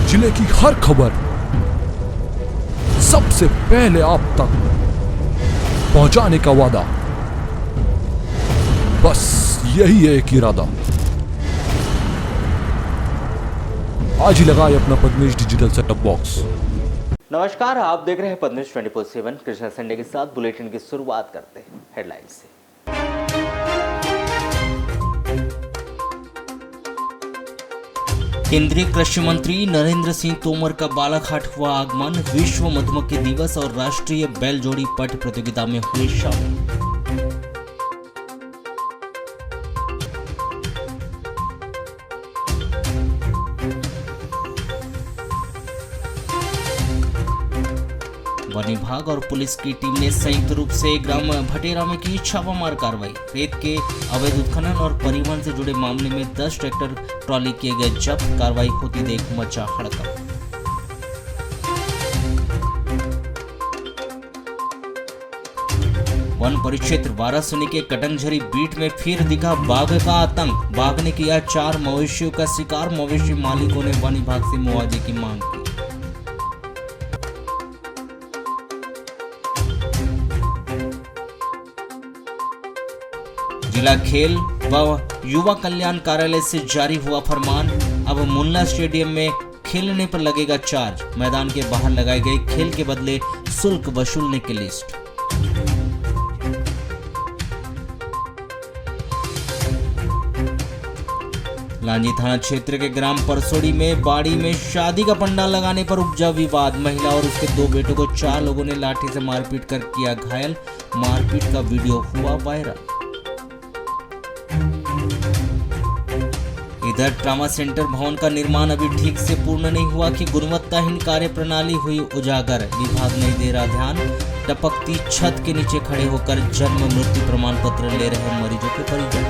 जिले की हर खबर सबसे पहले आप तक पहुंचाने का वादा, बस यही है एक इरादा। आज ही लगाए अपना पद्मेश डिजिटल सेटअप बॉक्स। नमस्कार, आप देख रहे हैं पद्मेश 24/7। कृष्णा संडे के साथ बुलेटिन की शुरुआत करते हैं हेडलाइंस से। केंद्रीय कृषि मंत्री नरेंद्र सिंह तोमर का बालाघाट हुआ आगमन। विश्व मधुमक्खी दिवस और राष्ट्रीय बैल जोड़ी पट प्रतियोगिता में हुए शामिल। वन विभाग और पुलिस की टीम ने संयुक्त रूप से ग्राम भटेरा में की छापामार कार्रवाई। रेत के अवैध उत्खनन और परिवहन से जुड़े मामले में 10 ट्रैक्टर ट्रॉली किए गए जब्त। कार्रवाई होती देख मचा हड़कंप। वन परिक्षेत्र वारासुनी के कटंगझरी बीट में फिर दिखा बाघ का आतंक। बाघ ने किया 4 मवेशियों का शिकार। मवेशी मालिकों ने वन विभाग से मुआवजे की मांग की। जिला खेल व युवा कल्याण कार्यालय से जारी हुआ फरमान। अब मुन्ना स्टेडियम में खेलने पर लगेगा चार्ज। मैदान के बाहर लगाए गए खेल के बदले शुल्क वसूलने की लिस्ट। लांजी थाना क्षेत्र के ग्राम परसोड़ी में बाड़ी में शादी का पंडाल लगाने पर उपजा विवाद। महिला और उसके 2 बेटों को 4 लोगों ने लाठी से मारपीट कर किया घायल। मारपीट का वीडियो हुआ वायरल। इधर ट्रामा सेंटर भवन का निर्माण अभी ठीक से पूर्ण नहीं हुआ कि गुणवत्ताहीन कार्य प्रणाली हुई उजागर। विभाग नहीं दे रहा ध्यान। टपकती छत के नीचे खड़े होकर जन्म मृत्यु प्रमाण पत्र ले रहे मरीजों के परिजन।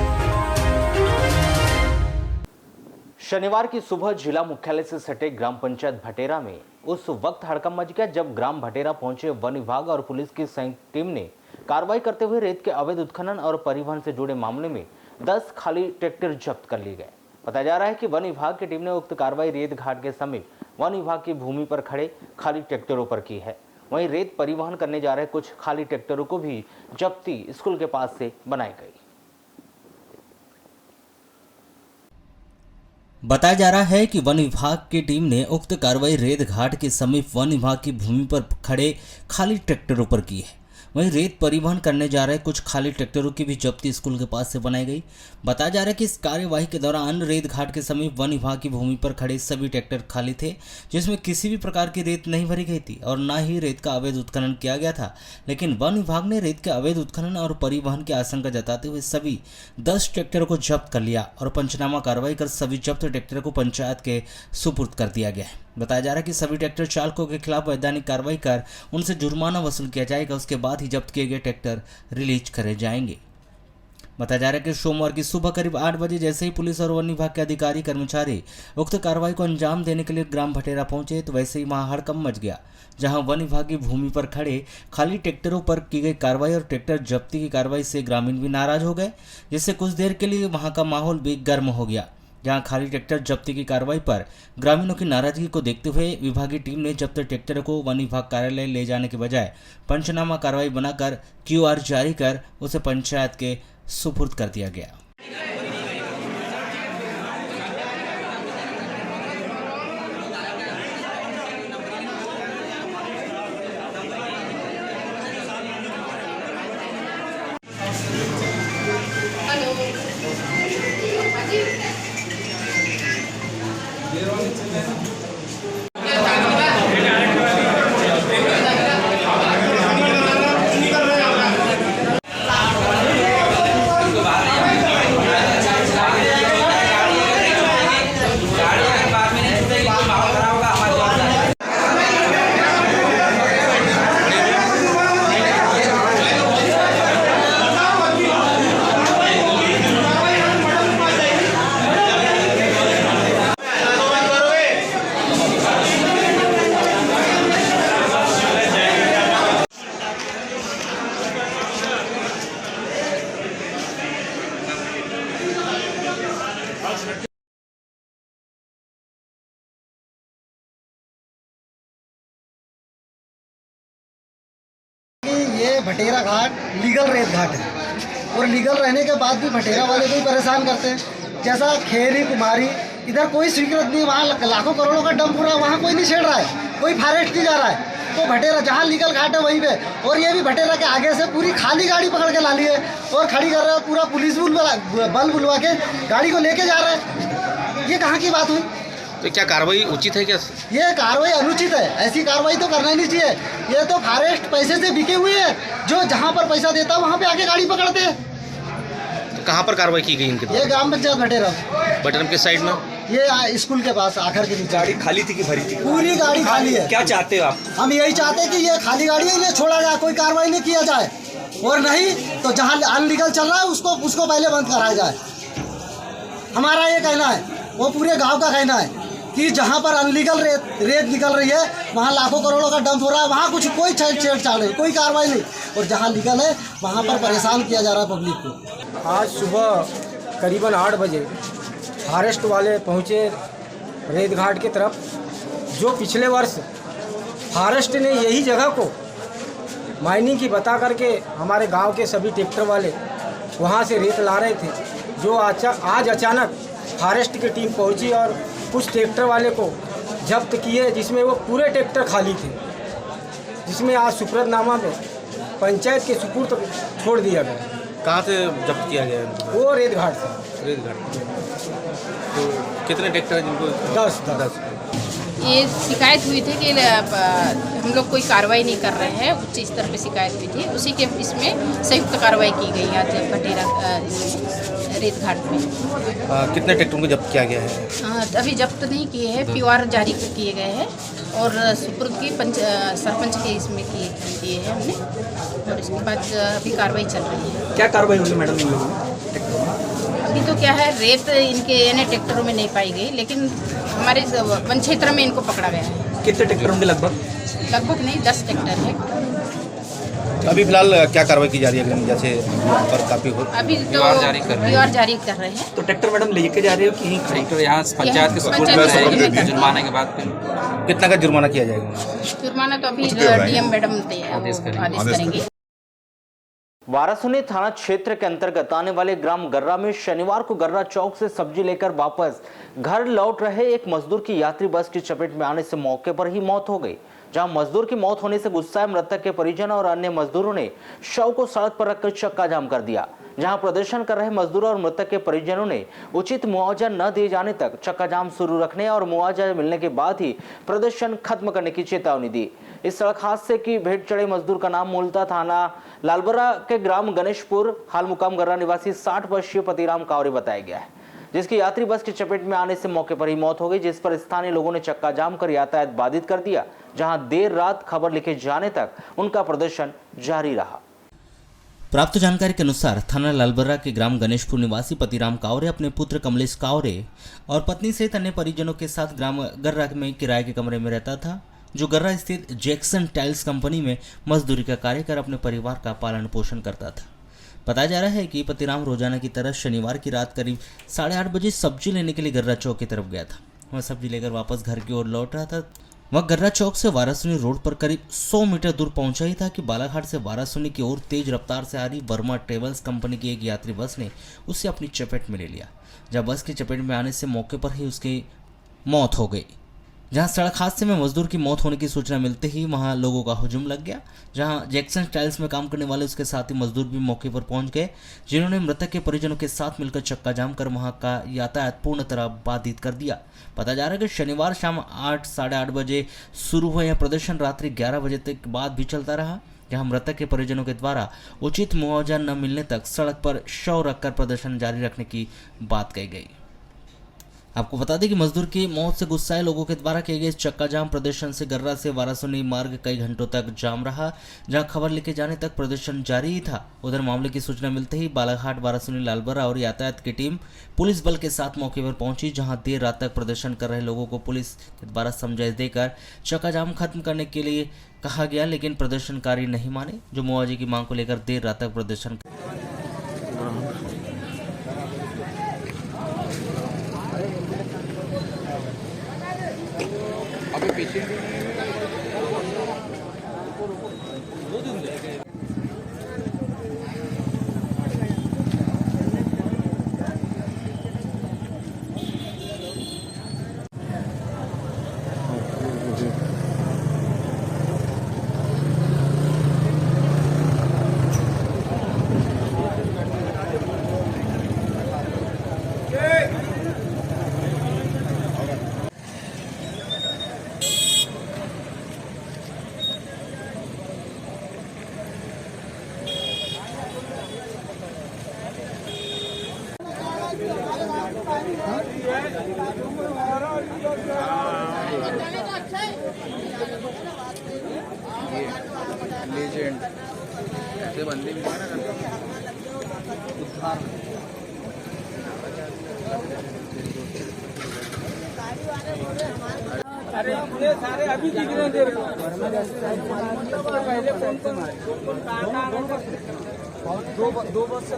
शनिवार की सुबह जिला मुख्यालय से सटे ग्राम पंचायत भटेरा में उस वक्त हड़कंप मच गया जब ग्राम भटेरा पहुंचे वन विभाग और पुलिस की संयुक्त टीम ने कार्रवाई करते हुए रेत के अवैध उत्खनन और परिवहन से जुड़े मामले में 10 खाली ट्रैक्टर जब्त कर लिए गए। बताया जा रहा है कि वन विभाग की टीम ने उक्त कार्रवाई रेत घाट के समीप वन विभाग की भूमि पर खड़े खाली ट्रैक्टरों पर की है। वहीं रेत परिवहन करने जा रहे कुछ खाली ट्रैक्टरों को भी जब्ती स्कूल के पास से बनाई गई। बताया जा रहा है कि वन विभाग की टीम ने उक्त कार्रवाई रेत घाट के समीप वन विभाग की भूमि पर खड़े खाली ट्रैक्टरों पर की है। वहीं रेत परिवहन करने जा रहे कुछ खाली ट्रैक्टरों की भी जब्ती स्कूल के पास से बनाई गई। बताया जा रहा है कि इस कार्यवाही के दौरान रेत घाट के समीप वन विभाग की भूमि पर खड़े सभी ट्रैक्टर खाली थे, जिसमें किसी भी प्रकार की रेत नहीं भरी गई थी और न ही रेत का अवैध उत्खनन किया गया था। लेकिन वन विभाग ने रेत के अवैध उत्खनन और परिवहन की आशंका जताते हुए सभी 10 ट्रैक्टरों को जब्त कर लिया और पंचनामा कार्रवाई कर सभी जब्त ट्रैक्टरों को पंचायत के सुपुर्द कर दिया गया है। बताया जा रहा है कि सभी ट्रैक्टर चालकों के खिलाफ वैधानिक कार्रवाई कर उनसे जुर्माना वसूल किया जाएगा। उसके बाद ही जब्त किए गए ट्रैक्टर रिलीज करे जाएंगे। बताया जा रहा है कि सोमवार की सुबह करीब 8 बजे जैसे ही पुलिस और वन विभाग के अधिकारी कर्मचारी उक्त कार्रवाई को अंजाम देने के लिए ग्राम भटेरा पहुंचे तो वैसे ही वहां हड़कंप मच गया, जहां वन विभाग की भूमि पर खड़े खाली ट्रैक्टरों पर की गई कार्रवाई और ट्रैक्टर जब्ती की कार्रवाई से ग्रामीण भी नाराज हो गए, जिससे कुछ देर के लिए वहां का माहौल भी गर्म हो गया। जहां खाली ट्रैक्टर जब्ती की कार्रवाई पर ग्रामीणों की नाराजगी को देखते हुए विभागीय टीम ने जब्त ट्रैक्टर को वन विभाग कार्यालय ले जाने के बजाय पंचनामा कार्रवाई बनाकर QR जारी कर उसे पंचायत के सुपुर्द कर दिया गया। ये भटेरा घाट लीगल रेत घाट है और लीगल रहने के बाद भी भटेरा वाले को ही परेशान करते हैं। जैसा खेरी कुमारी इधर कोई स्वीकृत नहीं, वहाँ लाखों करोड़ों का डंप हो रहा है, वहाँ कोई नहीं छेड़ रहा है, कोई फॉरेस्ट नहीं जा रहा है। तो भटेरा जहाँ लीगल घाट है वहीं पे, और ये भी भटेरा के आगे से पूरी खाली गाड़ी पकड़ के ला ली है और खड़ी कर रहे हैं, पूरा पुलिस बल बुलवा के गाड़ी को लेके जा रहे हैं। ये कहाँ की बात हुई? तो क्या कार्रवाई उचित है क्या? ये कार्रवाई अनुचित है, ऐसी कार्रवाई तो करना ही नहीं चाहिए। ये तो फॉरेस्ट पैसे से बिके हुए हैं, जो जहाँ पर पैसा देता है वहाँ पे आके गाड़ी पकड़ते हैं। तो कहाँ पर कार्रवाई की गई इनके? ये ग्राम पंचायत भटेरा, बटरम के साइड में, ये स्कूल के पास आखिर के नीचे। गाड़ी खाली थी कि भरी थी? पूरी गाड़ी खाली है। क्या चाहते हो आप? हम यही चाहते हैं कि ये खाली गाड़ी है, ये छोड़ा जाए, कोई कार्रवाई नहीं किया जाए, और नहीं तो जहाँ अनलीगल चल रहा है उसको पहले बंद कराया जाए। हमारा ये कहना है, वो पूरे गांव का कहना है कि जहाँ पर अनलीगल रेत निकल रही है, वहाँ लाखों करोड़ों का डंप हो रहा है, वहाँ कुछ कोई छेड़छाड़ नहीं, कोई कार्रवाई नहीं, और जहाँ लीगल है वहाँ पर परेशान किया जा रहा है पब्लिक को। आज सुबह करीबन 8 बजे फॉरेस्ट वाले पहुँचे रेत घाट की तरफ। जो पिछले वर्ष फॉरेस्ट ने यही जगह को माइनिंग की बता करके हमारे गांव के सभी ट्रैक्टर वाले वहां से रेत ला रहे थे, जो आज अचानक फॉरेस्ट की टीम पहुंची और कुछ ट्रैक्टर वाले को जब्त किए, जिसमें वो पूरे ट्रैक्टर खाली थे, जिसमें आज सुपुर्दनामा में पंचायत के सुपुर्द छोड़ दिया गया। कहाँ से जब्त किया गया है? वो रेत घाट से। रेत घाट। तो कितने ट्रैक्टर हैं जिनको? 10। ये शिकायत हुई थी कि हम लोग कोई कार्रवाई नहीं कर रहे हैं, उच्च स्तर पे शिकायत हुई थी, उसी के इसमें संयुक्त कार्रवाई की गई आज भटेरा रेत घाट में। कितने ट्रैक्टरों को जब्त किया गया है? अभी जब्त नहीं किए हैं, पीआर जारी किए गए हैं और सुपुर्द की सरपंच के इसमें किए हैं हमने, और इसके बाद अभी कार्रवाई चल रही है। क्या कार्रवाई हुई मैडम इन लोगों में? अभी तो क्या है, रेत इनके यानी ट्रैक्टरों में नहीं पाई गई, लेकिन हमारे वन क्षेत्र में इनको पकड़ा गया है। कितने ट्रैक्टर होंगे? लगभग नहीं, 10 ट्रैक्टर है। अभी फिलहाल क्या कार्रवाई की जा रही है? जैसे पर काफी अभी तो पीआर जारी कर रहे हैं। तो ट्रैक्टर मैडम लेके जा रहे हो कि ट्रैक्टर यहाँ पंचायत के सुपुर्द में रहेगी, जुर्माने के बाद फिर कितना का जुर्माना किया जाएगा? जुर्माना तो अभी डीएम मैडम आदेश करेंगे। वारासुनी थाना क्षेत्र के अंतर्गत आने वाले ग्राम गर्रा में शनिवार को गर्रा चौक से सब्जी लेकर वापस घर लौट रहे एक मजदूर की यात्री बस की चपेट में आने से मौके पर ही मौत हो गई। जहां मजदूर की मौत होने से गुस्साए मृतक के परिजन और अन्य मजदूरों ने शव को सड़क पर रखकर चक्का जाम कर दिया। जहां प्रदर्शन कर रहे मजदूरों और मृतक के परिजनों ने उचित मुआवजा न दिए जाने तक चक्का जाम शुरू रखने और मुआवजा मिलने के बाद ही प्रदर्शन खत्म करने की चेतावनी दी। इस सड़क हादसे की भेंट चढ़े मजदूर का नाम मूलतः थाना लालबरा के ग्राम गणेशपुर हाल मुकाम गर्रा निवासी 60 वर्षीय पतिराम कावरे बताया गया है, जिसकी यात्री बस की चपेट में आने से मौके पर ही मौत हो गई, जिस पर स्थानीय लोगों ने चक्का जाम कर यातायात बाधित कर दिया। जहां देर रात खबर लिखे जाने तक उनका प्रदर्शन जारी रहा। प्राप्त जानकारी के अनुसार थाना लालबर्रा के ग्राम गणेशपुर निवासी पतिराम कावरे अपने पुत्र कमलेश कावरे और पत्नी सहित अन्य परिजनों के साथ ग्राम गर्रा में किराए के कमरे में रहता था, जो गर्रा स्थित जैक्सन टाइल्स कंपनी में मजदूरी का कार्य कर अपने परिवार का पालन पोषण करता था। बताया जा रहा है कि पतिराम रोजाना की तरह शनिवार की रात करीब 8:30 बजे सब्जी लेने के लिए गर्रा चौक की तरफ गया था। वह सब्जी लेकर वापस घर की ओर लौट रहा था। वह गर्रा चौक से वारासुनी रोड पर करीब 100 मीटर दूर पहुंचा ही था कि बालाघाट से वारासुनी की ओर तेज रफ्तार से आ रही वर्मा ट्रेवल्स कंपनी की एक यात्री बस ने उसे अपनी चपेट में ले लिया। जब बस की चपेट में आने से मौके पर ही उसकी मौत हो गई। जहां सड़क हादसे में मजदूर की मौत होने की सूचना मिलते ही वहां लोगों का हुजूम लग गया। जहां जैक्सन टाइल्स में काम करने वाले उसके साथी मजदूर भी मौके पर पहुंच गए, जिन्होंने मृतक के परिजनों के साथ मिलकर चक्का जाम कर वहां का यातायात पूर्ण तरह बाधित कर दिया। पता जा रहा है कि शनिवार शाम 8-8:30 बजे शुरू हुआ यह प्रदर्शन रात्रि 11 बजे तक बाद भी चलता रहा, जहां मृतक के परिजनों के द्वारा उचित मुआवजा न मिलने तक सड़क पर शव रखकर प्रदर्शन जारी रखने की बात कही गई। आपको बता दें कि मजदूर की मौत से गुस्साए लोगों के द्वारा किए गए चक्का जाम प्रदर्शन से गर्रा से वारासुनी मार्ग कई घंटों तक जाम रहा, जहां खबर लिखे जाने तक प्रदर्शन जारी ही था। उधर मामले की सूचना मिलते ही बालाघाट, वारासुनी, लालबरा और यातायात की टीम पुलिस बल के साथ मौके पर पहुंची, जहां देर रात तक प्रदर्शन कर रहे लोगों को पुलिस के द्वारा समझाइश देकर चक्का जाम खत्म करने के लिए कहा गया, लेकिन प्रदर्शनकारी नहीं माने, जो मुआवजे की मांग को लेकर देर रात तक प्रदर्शन अभी पीछे लेजेंड ऐसे बंदे भी अरे ये सारे अभी दिख रहे हैं तेरे को पहले दो बस से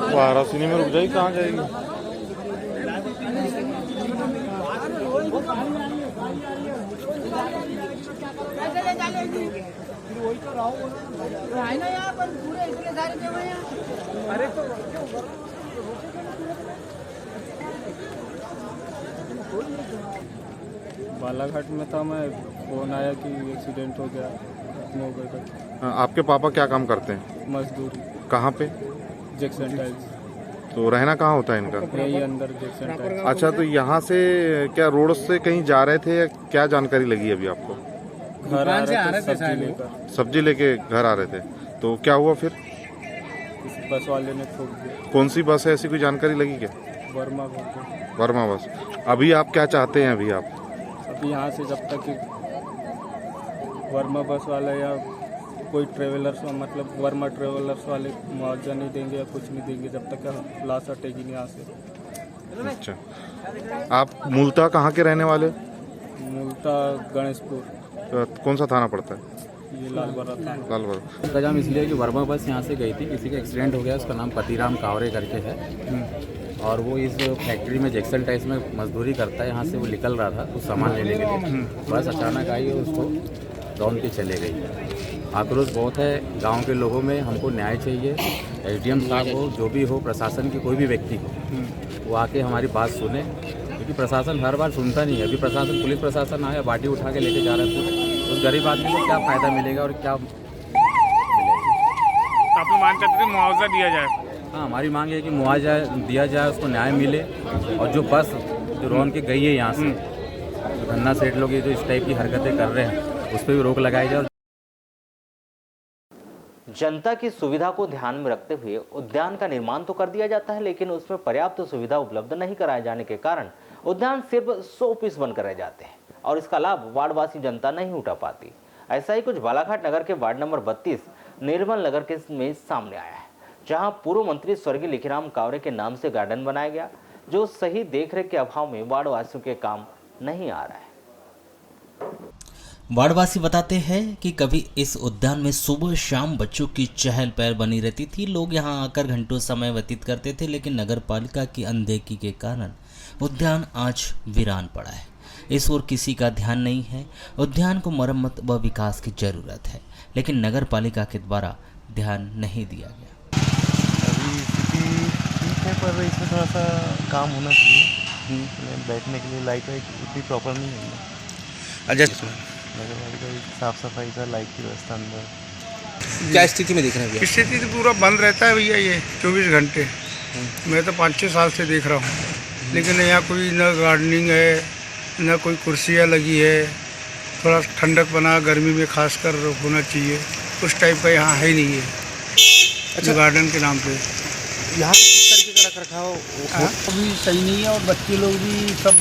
वाराणसी में रुक जाएगी, कहाँ जाएगी? बालाघाट में था मैं, फोन आया कि एक्सीडेंट हो गया, खत्म हो गया। आपके पापा क्या काम करते हैं? मजदूरी। कहाँ पे? Jackson tiles. तो रहना कहाँ होता है इनका? यही अंदर जैक्सन टाइल्स। अच्छा, तो यहाँ से क्या रोड से कहीं जा रहे थे या क्या जानकारी लगी अभी आपको? घर आ रहे थे सब्जी लेकर। सब्जी लेके घर आ रहे थे, तो क्या हुआ फिर? इस बस वाले ने ठोक दिया। कौन सी बस है, ऐसी कोई जानकारी लगी क्या? वर्मा बोलते। वर्मा बस। अभी आप क्या चाहते हैं? अभी आप अभी यहाँ से जब तक कि वर्मा बस वाला या कोई ट्रेवलर्स, मतलब वर्मा ट्रेवलर्स वाले मुआवजा नहीं देंगे या कुछ नहीं देंगे जब तक लाश हटेगी नहीं यहाँ से। अच्छा, आप मूलतः कहाँ के रहने वाले? मूलतः गणेशपुर। कौन सा थाना पड़ता है? ये लालबरा थाना। लालबरा। इंतजाम इसलिए कि वर्मा बस यहाँ से गई थी, किसी का एक्सीडेंट हो गया, उसका नाम पतिराम कावरे करके है और वो इस फैक्ट्री में जैक्सन टाइल्स में मजदूरी करता है। यहाँ से वो निकल रहा था कुछ सामान लेने के लिए, बस अचानक आई और उसको दौड़ के चले गई। आक्रोश बहुत है गांव के लोगों में, हमको न्याय चाहिए। एसडीएम साहब हो, जो भी हो, प्रशासन की कोई भी व्यक्ति हो, वो आके हमारी बात सुने, क्योंकि प्रशासन हर बार सुनता नहीं है। अभी प्रशासन, पुलिस प्रशासन आया, बाटी उठा के लेके जा रहा है, तो उस गरीब आदमी को क्या फ़ायदा मिलेगा और क्या मिलेगा? आप मांग करते थे मुआवजा दिया जाए? हाँ, हमारी मांग है कि मुआवजा दिया जाए, उसको न्याय मिले और जो बस जो रौन के गई है यहाँ से, जो धन्ना सेठ लोग ये जो इस टाइप की हरकतें कर रहे हैं, उस पर भी रोक लगाई जाए। जनता की सुविधा को ध्यान में रखते हुए उद्यान का निर्माण तो कर दिया जाता है, लेकिन उसमें पर्याप्त सुविधा उपलब्ध नहीं कराए जाने के कारण उद्यान सिर्फ 100 पीस बनकर रह जाते हैं और इसका लाभ वार्डवासी जनता नहीं उठा पाती। ऐसा ही कुछ बालाघाट नगर के वार्ड नंबर 32 निर्मल नगर के में सामने आया है, जहां पूर्व मंत्री स्वर्गीय लिखीराम कावरे के नाम से गार्डन बनाया गया, जो सही देखरेख के अभाव में वार्डवासियों के काम नहीं आ रहा है। वार्डवासी बताते हैं कि कभी इस उद्यान में सुबह शाम बच्चों की चहल पहल बनी रहती थी, लोग यहां आकर घंटों समय व्यतीत करते थे, लेकिन नगर पालिका की अनदेखी के कारण उद्यान आज वीरान पड़ा है। इस ओर किसी का ध्यान नहीं है। उद्यान को मरम्मत व विकास की जरूरत है, लेकिन नगर पालिका के द्वारा ध्यान नहीं दिया गया। अभी स्थिति ठीक है, पर इसमें थोड़ा सा काम होना चाहिए। बैठने के लिए लाइट वाइट उतनी प्रॉपर नहीं है। साफ सफाई का, लाइट की व्यवस्था अंदर। क्या स्थिति में देख रहे हैं? स्थिति तो पूरा बंद रहता है भैया, ये 24 घंटे। मैं तो 5-6 साल से देख रहा हूँ, लेकिन यहाँ कोई न गार्डनिंग है, न कोई कुर्सियाँ लगी है। थोड़ा ठंडक बना गर्मी में खासकर होना चाहिए, उस टाइप का यहाँ है नहीं है। अच्छा, गार्डन के नाम पे यहाँ किस तरीके का रख रखाव अभी सही नहीं है, और बच्चे लोग भी सब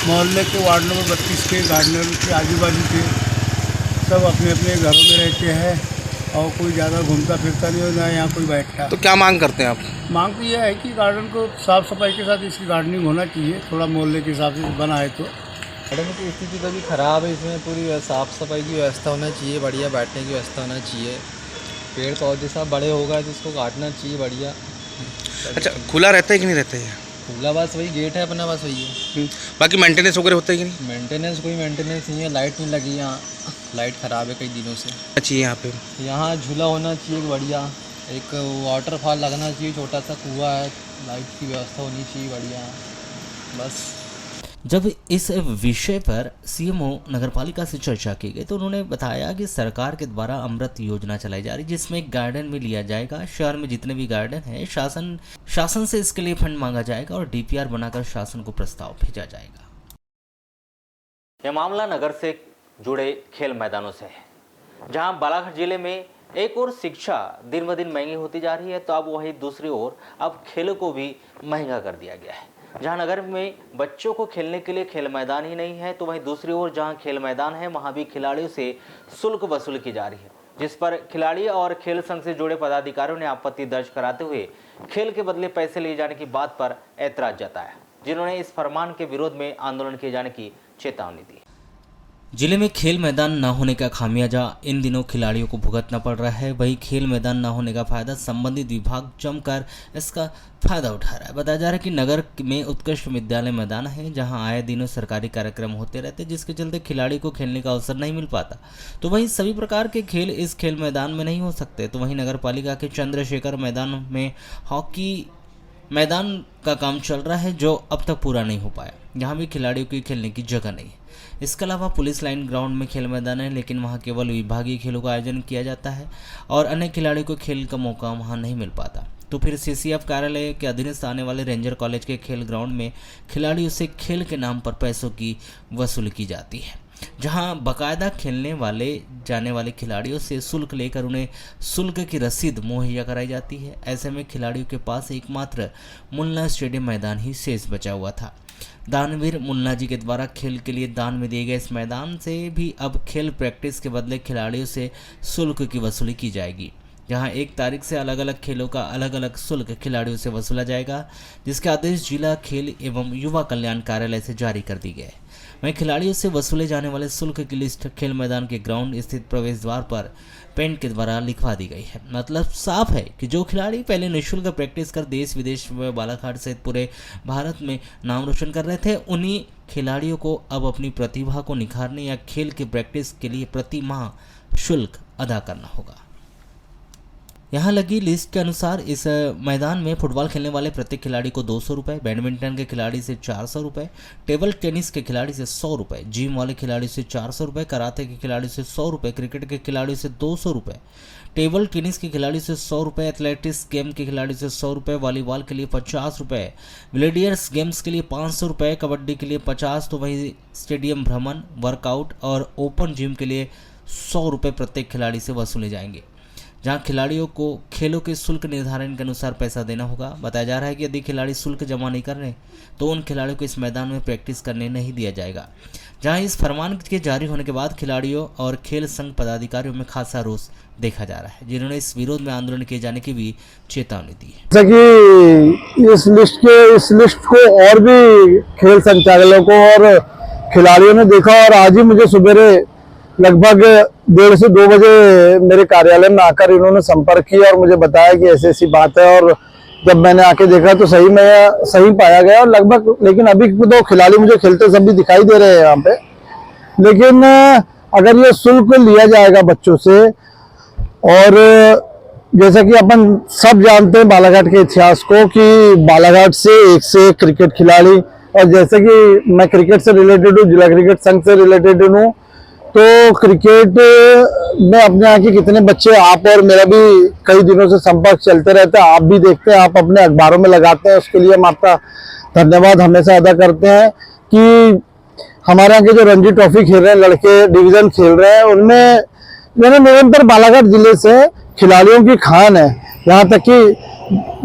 मोहल्ले के वार्ड नंबर 32 के गार्डनर के आजू बाजू के सब अपने अपने घरों में रहते हैं और कोई ज़्यादा घूमता फिरता नहीं, और यहाँ कोई बैठता। तो क्या मांग करते हैं आप? मांग तो यह है कि गार्डन को साफ़ सफाई के साथ इसकी गार्डनिंग होना चाहिए, थोड़ा मोहल्ले के हिसाब से बना है। तो गार्डन की स्थिति तो अभी ख़राब है, इसमें पूरी साफ़ सफाई की व्यवस्था होना चाहिए, बढ़िया बैठने की व्यवस्था होना चाहिए। पेड़ पौधे सब बड़े हो गए तो उसको काटना चाहिए बढ़िया। अच्छा, खुला रहता है कि नहीं रहता है? खुला बस वही गेट है अपना, बस वही है। बाकी मेंटेनेंस वगैरह होता है कि नहीं? मेंटेनेंस कोई मेंटेनेंस नहीं है, लाइट नहीं लगी यहाँ, लाइट ख़राब है कई दिनों से। अच्छी यहाँ पे यहाँ झूला होना चाहिए बढ़िया, एक वाटरफॉल लगना चाहिए, छोटा सा कुआं है, लाइट की व्यवस्था होनी चाहिए बढ़िया, बस। जब इस विषय पर सीएमओ नगरपालिका से चर्चा की गई तो उन्होंने बताया कि सरकार के द्वारा अमृत योजना चलाई जा रही है, जिसमें एक गार्डन भी लिया जाएगा। शहर में जितने भी गार्डन हैं, शासन से इसके लिए फंड मांगा जाएगा और डीपीआर बनाकर शासन को प्रस्ताव भेजा जाएगा। यह मामला नगर से जुड़े खेल मैदानों से है, जहां बालाघाट जिले में एक ओर शिक्षा दिन ब दिन महंगी होती जा रही है, तो अब वहीं दूसरी ओर अब खेलों को भी महंगा कर दिया गया है। जहां नगर में बच्चों को खेलने के लिए खेल मैदान ही नहीं है, तो वहीं दूसरी ओर जहां खेल मैदान है वहां भी खिलाड़ियों से शुल्क वसूली की जा रही है, जिस पर खिलाड़ी और खेल संघ से जुड़े पदाधिकारियों ने आपत्ति दर्ज कराते हुए खेल के बदले पैसे लिए जाने की बात पर ऐतराज जताया, जिन्होंने इस फरमान के विरोध में आंदोलन किए जाने की चेतावनी दी। जिले में खेल मैदान न होने का खामियाजा इन दिनों खिलाड़ियों को भुगतना पड़ रहा है। वहीं खेल मैदान न होने का फायदा संबंधित विभाग जमकर इसका फायदा उठा रहा है। बताया जा रहा है कि नगर में उत्कृष्ट विद्यालय मैदान है, जहां आए दिनों सरकारी कार्यक्रम होते रहते, जिसके चलते खिलाड़ी को खेलने का अवसर नहीं मिल पाता। तो वहीं सभी प्रकार के खेल इस खेल मैदान में नहीं हो सकते। तो वहीं नगर पालिका के चंद्रशेखर मैदान में हॉकी मैदान का काम चल रहा है, जो अब तक पूरा नहीं हो पाया। यहाँ भी खिलाड़ियों की खेलने की जगह नहीं है। इसके अलावा पुलिस लाइन ग्राउंड में खेल मैदान है, लेकिन वहाँ केवल विभागीय खेलों का आयोजन किया जाता है और अन्य खिलाड़ियों को खेल का मौका वहाँ नहीं मिल पाता। तो फिर CCF कार्यालय के अधीनस्थ आने वाले रेंजर कॉलेज के खेल ग्राउंड में खिलाड़ियों से खेल के नाम पर पैसों की वसूली की जाती है, जहां बाकायदा खेलने वाले जाने वाले खिलाड़ियों से शुल्क लेकर उन्हें शुल्क की रसीद मुहैया कराई जाती है। ऐसे में खिलाड़ियों के पास एकमात्र मुन्ना स्टेडियम मैदान ही शेष बचा हुआ था। दानवीर मुन्ना जी के द्वारा खेल के लिए दान में दिए गए इस मैदान से भी अब खेल प्रैक्टिस के बदले खिलाड़ियों से शुल्क की वसूली की जाएगी, जहां 1 तारीख से अलग अलग खेलों का अलग अलग शुल्क खिलाड़ियों से वसूला जाएगा, जिसके आदेश जिला खेल एवं युवा कल्याण कार्यालय से जारी कर दी गए। वहीं खिलाड़ियों से वसूले जाने वाले शुल्क की लिस्ट खेल मैदान के ग्राउंड स्थित प्रवेश द्वार पर पेंट के द्वारा लिखवा दी गई है। मतलब साफ है कि जो खिलाड़ी पहले निःशुल्क प्रैक्टिस कर देश विदेश में बालाघाट सहित पूरे भारत में नाम रोशन कर रहे थे, उन्हीं खिलाड़ियों को अब अपनी प्रतिभा को निखारने या खेल की प्रैक्टिस के लिए प्रति माह शुल्क अदा करना होगा। यहाँ लगी लिस्ट के अनुसार इस मैदान में फुटबॉल खेलने वाले प्रत्येक खिलाड़ी को 200 रुपये, बैडमिंटन के खिलाड़ी से 400 रुपये, टेबल टेनिस के खिलाड़ी से 100 रुपये, जिम वाले खिलाड़ी से 400 रुपये, कराटे के खिलाड़ी से 100 रुपये, क्रिकेट के खिलाड़ी से 200 रुपये, टेबल टेनिस के खिलाड़ी से 100 रुपये, एथलेटिक्स गेम के खिलाड़ी से 100 रुपये, वॉलीबॉल के लिए 50 रुपये, ग्लेडियर्स गेम्स के लिए 500 रुपये, कबड्डी के लिए 50, तो वहीं स्टेडियम भ्रमण, वर्कआउट और ओपन जिम के लिए 100 रुपये प्रत्येक खिलाड़ी से वसूले जाएंगे, जहां खिलाड़ियों को खेलों के शुल्क निर्धारण के अनुसार पैसा देना होगा। बताया जा रहा है कि यदि खिलाड़ी शुल्क जमा नहीं कर रहे तो उन खिलाड़ियों को इस मैदान में प्रैक्टिस करने नहीं दिया जाएगा। जहां इस फरमान के जारी होने के बाद खिलाड़ियों और खेल संघ पदाधिकारियों में खासा रोष देखा जा रहा है, जिन्होंने इस विरोध में आंदोलन किए जाने की भी चेतावनी दी है। जैसा कि इस लिस्ट को और भी खेल संचालकों को और खिलाड़ियों ने देखा, और आज ही मुझे सवेरे लगभग 1:30 से 2 बजे मेरे कार्यालय में आकर इन्होंने संपर्क किया और मुझे बताया कि ऐसी ऐसी बात है। और जब मैंने आके देखा तो सही पाया गया और लगभग, लेकिन अभी तो खिलाड़ी मुझे खेलते सभी दिखाई दे रहे हैं यहाँ पे। लेकिन अगर ये शुल्क लिया जाएगा बच्चों से, और जैसा कि अपन सब जानते हैं बालाघाट के इतिहास को कि बालाघाट से एक क्रिकेट खिलाड़ी, और जैसे कि मैं क्रिकेट से रिलेटेड हूँ, जिला क्रिकेट संघ से रिलेटेड हूँ, तो क्रिकेट में अपने यहाँ के कितने बच्चे, आप और मेरा भी कई दिनों से संपर्क चलते रहता है, आप भी देखते हैं, आप अपने अखबारों में लगाते हैं, उसके लिए हम आपका धन्यवाद हमेशा अदा करते हैं कि हमारे यहाँ के जो रणजी ट्रॉफी खेल रहे हैं लड़के, डिवीजन खेल रहे हैं, उनमें मैंने निरंतर बालाघाट जिले से खिलाड़ियों की खान है। यहाँ तक कि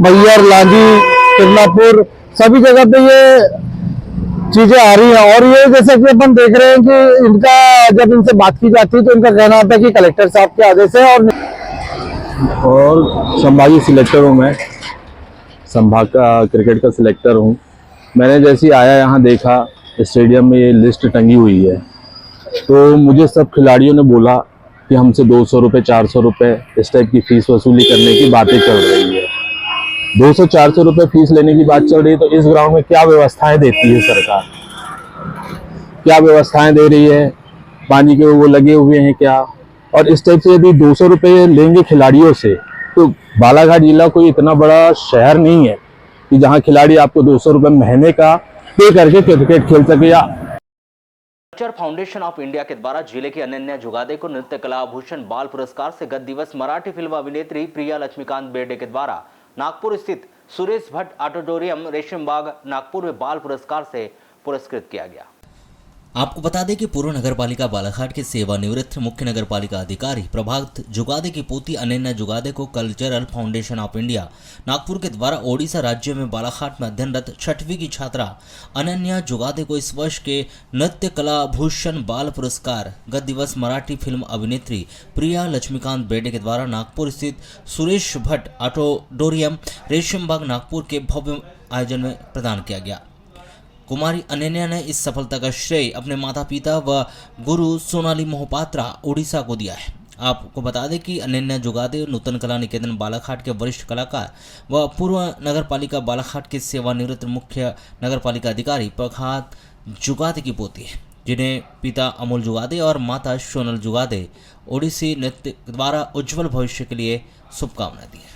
बैयर, लांजी, किरनापुर सभी जगह पे ये चीजें आ रही हैं। और ये जैसे कि अपन देख रहे हैं कि इनका जब इनसे बात की जाती है तो इनका कहना आता है कि कलेक्टर साहब के आदेश है। और संभागीय सिलेक्टर हूँ मैं, संभाग का क्रिकेट का सिलेक्टर हूँ। मैंने जैसे ही आया यहाँ देखा स्टेडियम में ये लिस्ट टंगी हुई है, तो मुझे सब खिलाड़ियों ने बोला कि हमसे 200 रुपये 400 रुपये इस टाइप की फीस वसूली करने की बातें चल रही है। 200-400 रुपये फीस लेने की बात चल रही है, तो इस ग्राउंड में क्या व्यवस्थाएं देती है सरकार, क्या व्यवस्थाएं दे रही है, पानी के वो लगे हुए हैं क्या? और इस टाइप से यदि 200 रुपये लेंगे खिलाड़ियों से, तो बालाघाट जिला कोई इतना बड़ा शहर नहीं है कि जहां खिलाड़ी आपको 200 रुपये महीने का पे करके क्रिकेट खेल सके। या कल्चर फाउंडेशन ऑफ इंडिया के द्वारा जिले की अनन्या जुगादे को नृत्य कला भूषण बाल पुरस्कार से गत दिवस मराठी फिल्म अभिनेत्री प्रिया लक्ष्मीकांत बेर्डे के द्वारा नागपुर स्थित सुरेश भट्ट ऑडिटोरियम रेशम बाग नागपुर में बाल पुरस्कार से पुरस्कृत किया गया। आपको बता दें कि पूर्व नगरपालिका बालाघाट के सेवानिवृत्त मुख्य नगरपालिका अधिकारी प्रभात जुगादे की पोती अनन्या जुगादे को cultural foundation of India Nagpur के द्वारा ओडिशा राज्य में बालाघाट में अध्ययनरत 6वीं की छात्रा अनन्या जुगादे को इस वर्ष के नृत्य कला भूषण बाल पुरस्कार गत दिवस मराठी फिल्म अभिनेत्री प्रिया लक्ष्मीकांत बेडे के द्वारा नागपुर स्थित सुरेश भट्ट ऑडिटोरियम रेशमबाग नागपुर के भव्य आयोजन में प्रदान किया गया। कुमारी अनन्या ने इस सफलता का श्रेय अपने माता पिता व गुरु सोनाली मोहपात्रा उड़ीसा को दिया है। आपको बता दें कि अनन्या जुगादे नूतन कला निकेतन बालाघाट के वरिष्ठ कलाकार व पूर्व नगरपालिका बालाघाट के सेवानिवृत्त मुख्य नगरपालिका अधिकारी प्रभात जुगादे की पोती है, जिन्हें पिता अमोल जुगादे और माता सोनल जुगादे ओडिसी नृत्य द्वारा उज्जवल भविष्य के लिए शुभकामनाएं दी है।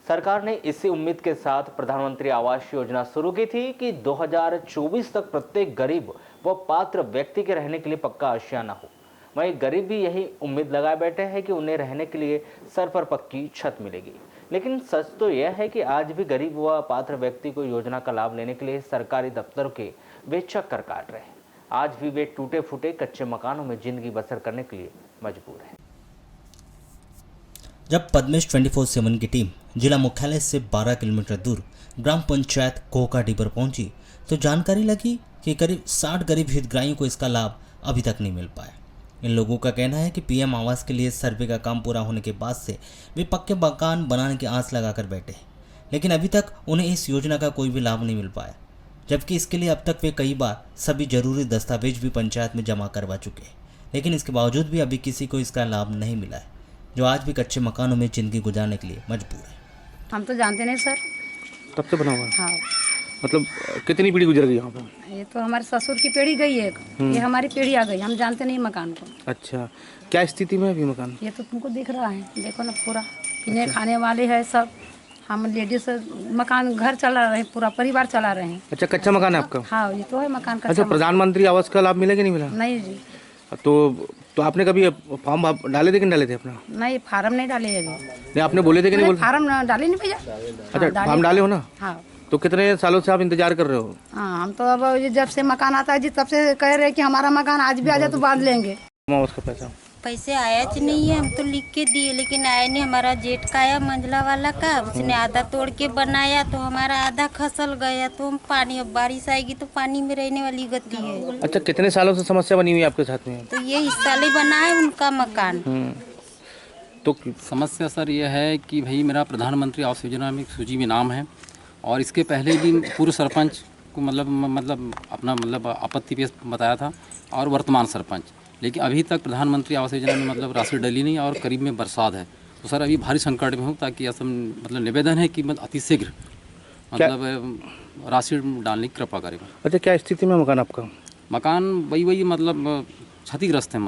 सरकार ने इसी उम्मीद के साथ प्रधानमंत्री आवास योजना शुरू की थी कि 2024 तक प्रत्येक गरीब व पात्र व्यक्ति के रहने के लिए पक्का आशियाना हो। वहीं गरीब भी यही उम्मीद लगाए बैठे हैं कि उन्हें रहने के लिए सर पर पक्की छत मिलेगी। लेकिन सच तो यह है कि आज भी गरीब व पात्र व्यक्ति को योजना का लाभ लेने के लिए सरकारी दफ्तरों के वे चक्कर काट रहे हैं। आज भी वे टूटे फूटे कच्चे मकानों में जिंदगी बसर करने के लिए मजबूर है। जब पद्मेश 24/7 की टीम जिला मुख्यालय से 12 किलोमीटर दूर ग्राम पंचायत कोकाडी पर पहुंची तो जानकारी लगी कि करीब 60 गरीब हितग्राहियों को इसका लाभ अभी तक नहीं मिल पाया। इन लोगों का कहना है कि पीएम आवास के लिए सर्वे का काम पूरा होने के बाद से वे पक्के मकान बनाने की आस लगाकर बैठे हैं, लेकिन अभी तक उन्हें इस योजना का कोई भी लाभ नहीं मिल पाया, जबकि इसके लिए अब तक वे कई बार सभी जरूरी दस्तावेज भी पंचायत में जमा करवा चुके हैं, लेकिन इसके बावजूद भी अभी किसी को इसका लाभ नहीं मिला है, जो आज भी कच्चे मकानों में जिंदगी गुजारने के लिए मजबूर है। हम तो जानते नहीं सर। तब से बना हुआ है? हाँ। मतलब कितनी पीढ़ी गुजर गई यहाँ पर? ये तो हमारे ससुर की पीढ़ी गई है, ये हमारी पीढ़ी आ गई, हम जानते नहीं मकान को। अच्छा, क्या स्थिति में है अभी मकान? ये तो तुमको दिख रहा है, देखो ना पूरा पीने खाने वाले है सब, हम लेडीज मकान घर चला रहे हैं, पूरा परिवार चला रहे हैं। अच्छा, कच्चा मकान है आपका? हाँ, ये तो है मकान कच्चा। अच्छा, प्रधानमंत्री आवास का लाभ मिला कि नहीं मिला? नहीं जी। तो आपने कभी फॉर्म डाले थे कि नहीं डाले थे अपना? नहीं, फार्म नहीं डाले अभी। नहीं, आपने बोले थे कि नहीं बोले? फार्म डाले नहीं भैया। अच्छा, फार्म डाले हो ना? हाँ। तो कितने सालों से आप इंतजार कर रहे हो? हाँ, हम तो अब जब से मकान आता है जी तब से कह रहे हैं कि हमारा मकान आज भी आ जाए तो बांध लेंगे। उसका पैसे आया नहीं है, हम तो लिख के दिए लेकिन आया नहीं। हमारा जेठ का आया मंझला वाला का, उसने आधा तोड़ के बनाया तो हमारा आधा खसल गया, तो हम पानी, अब बारिश आएगी तो पानी में रहने वाली गति है। अच्छा, कितने सालों से समस्या बनी हुई है आपके साथ में? तो ये इस साल ही बना है उनका मकान। तो समस्या सर ये है कि भाई मेरा प्रधानमंत्री आवास योजना में सूची में नाम है, और इसके पहले भी पूर्व सरपंच को मतलब अपना आपत्ति पेश बताया था, और वर्तमान सरपंच, लेकिन अभी तक प्रधानमंत्री आवास योजना में राशि डली नहीं, और करीब में बरसात है, तो सर अभी भारी संकट में हूँ। ताकि असम निवेदन है कि अतिशीघ्र राशि डालने की कृपा करेगा। अच्छा, क्या स्थिति में मकान आपका? मकान वही क्षतिग्रस्त है।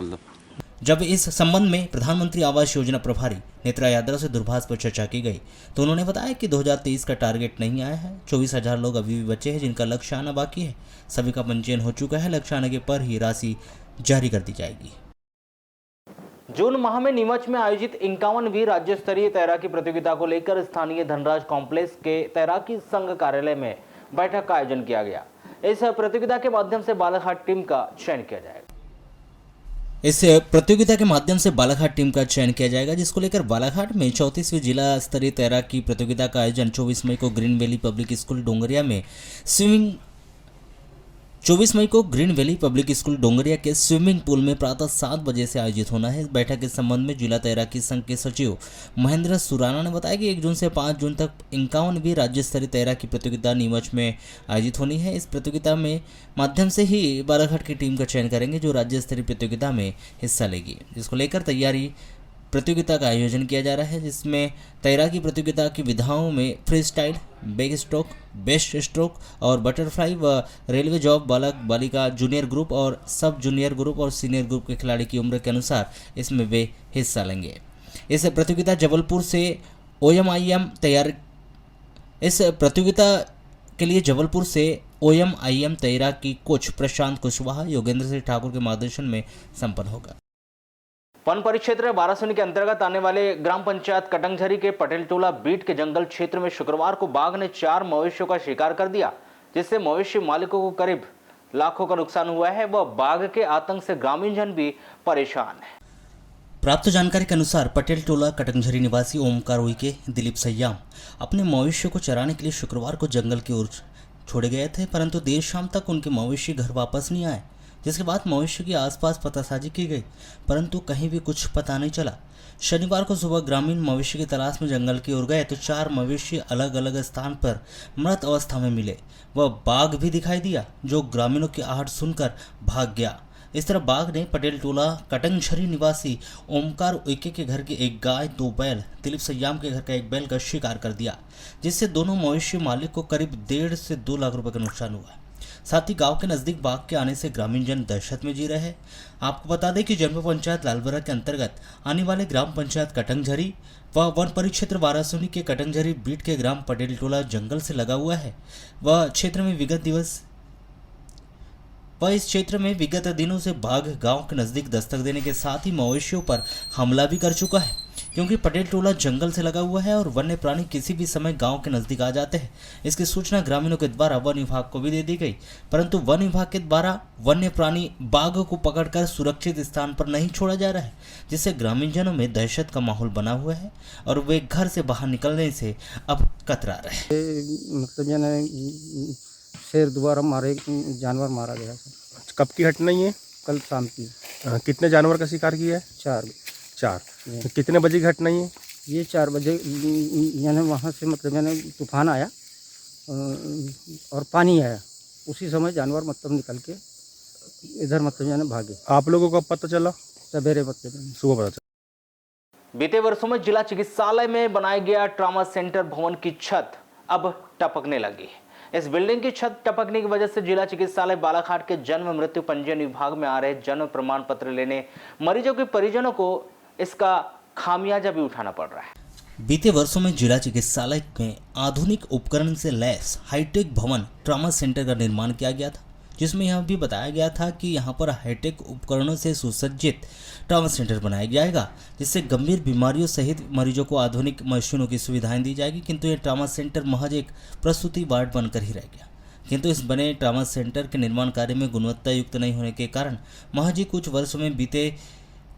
जब इस संबंध में प्रधानमंत्री आवास योजना प्रभारी नेत्रा यादव से दूरभाष पर चर्चा की गई तो उन्होंने बताया कि 2023 का टारगेट नहीं आया है। 24,000 लोग अभी भी बचे हैं जिनका लक्ष्य आना बाकी है। सभी का पंजीयन हो चुका है, लक्ष्य आने के पर ही राशि जारी कर दी जाएगी। जून माह में नीमच में आयोजित 51वीं राज्य स्तरीय तैराकी प्रतियोगिता को लेकर स्थानीय धनराज कॉम्प्लेक्स के तैराकी संघ कार्यालय में बैठक का आयोजन किया गया। इस प्रतियोगिता के माध्यम से बालाघाट टीम का चयन किया जाएगा। इस प्रतियोगिता के माध्यम से बालाघाट टीम का चयन किया जाएगा, जिसको लेकर बालाघाट में 34वीं जिला स्तरीय तैराकी प्रतियोगिता का आयोजन 24 मई को green valley public school Dongriya में 24 मई को green valley public school Dongriya के स्विमिंग पूल में प्रातः 7 बजे से आयोजित होना है। इस बैठक के संबंध में जिला तैराकी संघ के सचिव महेंद्र सुराना ने बताया कि 1 जून से 5 जून तक 51वीं राज्य स्तरीय तैराकी प्रतियोगिता नीमच में आयोजित होनी है। इस प्रतियोगिता में माध्यम से ही बालाघाट की टीम का चयन करेंगे जो राज्य स्तरीय प्रतियोगिता में हिस्सा लेगी, जिसको लेकर तैयारी प्रतियोगिता का आयोजन किया जा रहा है, जिसमें तैराकी प्रतियोगिता की विधाओं में free style, back stroke, best stroke और बटरफ्लाई व रेलवे जॉब बालक बालिका जूनियर ग्रुप और सब जूनियर ग्रुप और सीनियर ग्रुप के खिलाड़ी की उम्र के अनुसार इसमें वे हिस्सा लेंगे। इस प्रतियोगिता जबलपुर से OMIM के लिए जबलपुर से OMIM तैराकी कोच प्रशांत कुशवाहा योगेंद्र सिंह ठाकुर के मार्गदर्शन में संपन्न होगा। वन परिक्षेत्र बारासुनी के अंतर्गत आने वाले ग्राम पंचायत कटंगझरी के पटेल टोला बीट के जंगल क्षेत्र में शुक्रवार को बाघ ने 4 मवेशियों का शिकार कर दिया, जिससे मवेशी मालिकों को करीब लाखों का नुकसान हुआ है व बाघ के आतंक से ग्रामीण जन भी परेशान है। प्राप्त जानकारी के अनुसार पटेल टोला कटंझरी निवासी ओमकार उइके दिलीप सय्याम अपने मवेशियों को चराने के लिए शुक्रवार को जंगल की ओर छोड़े गए थे, परंतु देर शाम तक उनके मवेशी घर वापस नहीं आए, जिसके बाद मवेशियों के आसपास पतासाजी की गई, परंतु कहीं भी कुछ पता नहीं चला। शनिवार को सुबह ग्रामीण मवेशी की तलाश में जंगल की ओर गए तो 4 मवेशी अलग अलग स्थान पर मृत अवस्था में मिले। वह बाघ भी दिखाई दिया, जो ग्रामीणों की आहट सुनकर भाग गया। इस तरह बाघ ने पटेल टोला कटंझरी निवासी ओमकार उइके के घर की एक गाय, 2 बैल, दिलीप सय्याम के घर का एक बैल का शिकार कर दिया, जिससे दोनों मवेशी मालिक को करीब 1.5 से 2 लाख रुपए का नुकसान हुआ। साथ ही गांव के नजदीक बाघ के आने से ग्रामीण जन दहशत में जी रहे हैं। आपको बता दें कि जनपद पंचायत लालबरा के अंतर्गत आने वाले ग्राम पंचायत कटंझरी व वन परिक्षेत्र वारासोनी के कटंझरी बीट के ग्राम पटेल टोला जंगल से लगा हुआ है। वह इस क्षेत्र में विगत दिनों से बाघ गांव के नजदीक दस्तक देने के साथ ही मवेशियों पर हमला भी कर चुका है, क्योंकि पटेल टोला जंगल से लगा हुआ है और वन्य प्राणी किसी भी समय गांव के नजदीक आ जाते हैं। इसकी सूचना ग्रामीणों के द्वारा वन विभाग को भी दे दी गई, परंतु वन विभाग के द्वारा वन्य प्राणी बाघ को पकड़कर सुरक्षित स्थान पर नहीं छोड़ा जा रहा है, जिससे ग्रामीण जनों में दहशत का माहौल बना हुआ है और वे घर से बाहर निकलने से अब कतरा रहे। मतलब शेर द्वारा जानवर मारा गया। कब की घटना ये? कल शाम की। कितने जानवर का शिकार किया है? 4। तो कितने बजे की घटना ये? 4 बजे यानी वहाँ से मतलब यानी तूफान आया और पानी आया, उसी समय जानवर मतलब निकल के इधर मतलब यानी भागे। आप लोगों को पता चला? सवेरे मतलब सुबह पता चला। बीते वर्षों में जिला चिकित्सालय में बनाया गया ट्रॉमा सेंटर भवन की छत अब टपकने लगी है। इस बिल्डिंग की छत टपकने की वजह से जिला चिकित्सालय बालाघाट के जन्म मृत्यु पंजीयन विभाग में आ रहे जन्म प्रमाण पत्र लेने मरीजों के परिजनों को इसका खामियाजा भी उठाना पड़ रहा है। बीते वर्षों में जिला चिकित्सालय में आधुनिक उपकरण से लैस हाईटेक भवन ट्रॉमा सेंटर का निर्माण किया गया था, जिसमें यह भी बताया गया था कि यहां पर हाईटेक उपकरणों से सुसज्जित ट्रॉमा सेंटर बनाया जाएगा, जिससे गंभीर बीमारियों सहित मरीजों को आधुनिक मशीनों की सुविधाएं दी जाएगी। किंतु यह ट्रॉमा सेंटर महज एक प्रसूति वार्ड बनकर ही रह गया। किंतु इस बने ट्रॉमा सेंटर के निर्माण कार्य में गुणवत्ता युक्त नहीं होने के कारण महज ही कुछ वर्षों में बीते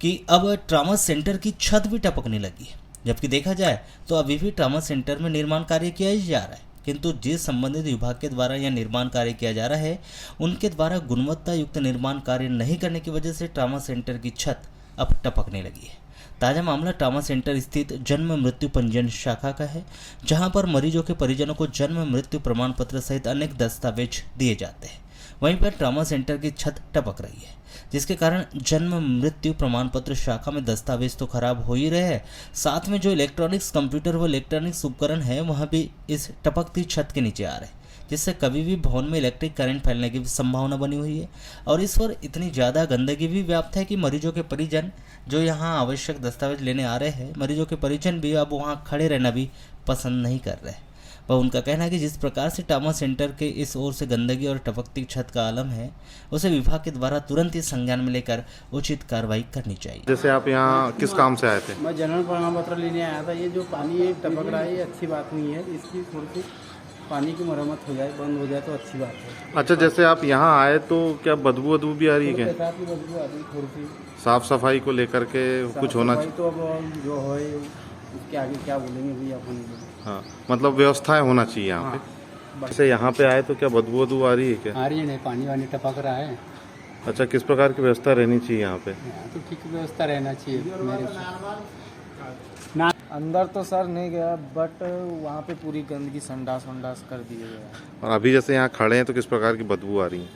कि अब ट्रॉमा सेंटर की छत भी टपकने लगी है। जबकि देखा जाए तो अभी भी ट्रॉमा सेंटर में निर्माण कार्य किया ही जा रहा है, किंतु जिस संबंधित विभाग के द्वारा यह निर्माण कार्य किया जा रहा है उनके द्वारा गुणवत्ता युक्त निर्माण कार्य नहीं करने की वजह से ट्रॉमा सेंटर की छत अब टपकने लगी है। ताज़ा मामला ट्रॉमा सेंटर स्थित जन्म मृत्यु पंजीयन शाखा का है, जहां पर मरीजों के परिजनों को जन्म मृत्यु प्रमाण पत्र सहित अनेक दस्तावेज दिए जाते हैं। वहीं पर ट्रॉमा सेंटर की छत टपक रही है, जिसके कारण जन्म मृत्यु प्रमाण पत्र शाखा में दस्तावेज तो खराब हो ही रहे हैं, साथ में जो इलेक्ट्रॉनिक्स कंप्यूटर व इलेक्ट्रॉनिक्स उपकरण है वह भी इस टपकती छत के नीचे आ रहे हैं, जिससे कभी भी भवन में इलेक्ट्रिक करंट फैलने की संभावना बनी हुई है। और इस पर इतनी ज़्यादा गंदगी भी व्याप्त है कि मरीजों के परिजन जो यहाँ आवश्यक दस्तावेज लेने आ रहे हैं, मरीजों के परिजन भी अब वहाँ खड़े रहना भी पसंद नहीं कर रहे। वह उनका कहना है कि जिस प्रकार से ट्रॉमा सेंटर के इस ओर से गंदगी और टपकती छत का आलम है, उसे विभाग के द्वारा तुरंत ही संज्ञान में लेकर उचित कार्रवाई करनी चाहिए। जैसे आप यहाँ किस काम से आए थे? मैं जन्म प्रमाण पत्र लेने आया था। ये जो पानी ये टपक रहा है ये अच्छी बात नहीं है, इसकी थोड़ी सी पानी की मरम्मत हो जाए, बंद हो जाए तो अच्छी बात है। अच्छा, जैसे आप यहाँ आए तो क्या बदबू भी आ रही है? पेशाब की बदबू आ रही थोड़ी सी। साफ सफाई को लेकर के कुछ होना चाहिए तो अब जो है उसके आगे क्या बोलेंगे भैया अपन। हाँ, मतलब व्यवस्थाएं होना चाहिए यहाँ पे। जैसे यहाँ पे आए तो क्या बदबू आ रही है? क्या आ रही है? नहीं, पानी वानी टपक रहा है। अच्छा, किस प्रकार की व्यवस्था रहनी चाहिए यहाँ पे? तो ठीक व्यवस्था रहना चाहिए मेरे ना। अंदर तो सर नहीं गया, बट वहाँ पे पूरी गंदगी संडास वंडास कर दिए गया। और अभी जैसे यहाँ खड़े हैं तो किस प्रकार की बदबू आ रही है?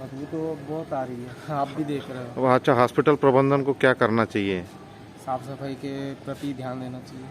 बदबू तो बहुत आ रही है, आप भी देख रहे हो। अच्छा, हॉस्पिटल प्रबंधन को क्या करना चाहिए? साफ सफाई के प्रति ध्यान देना चाहिए।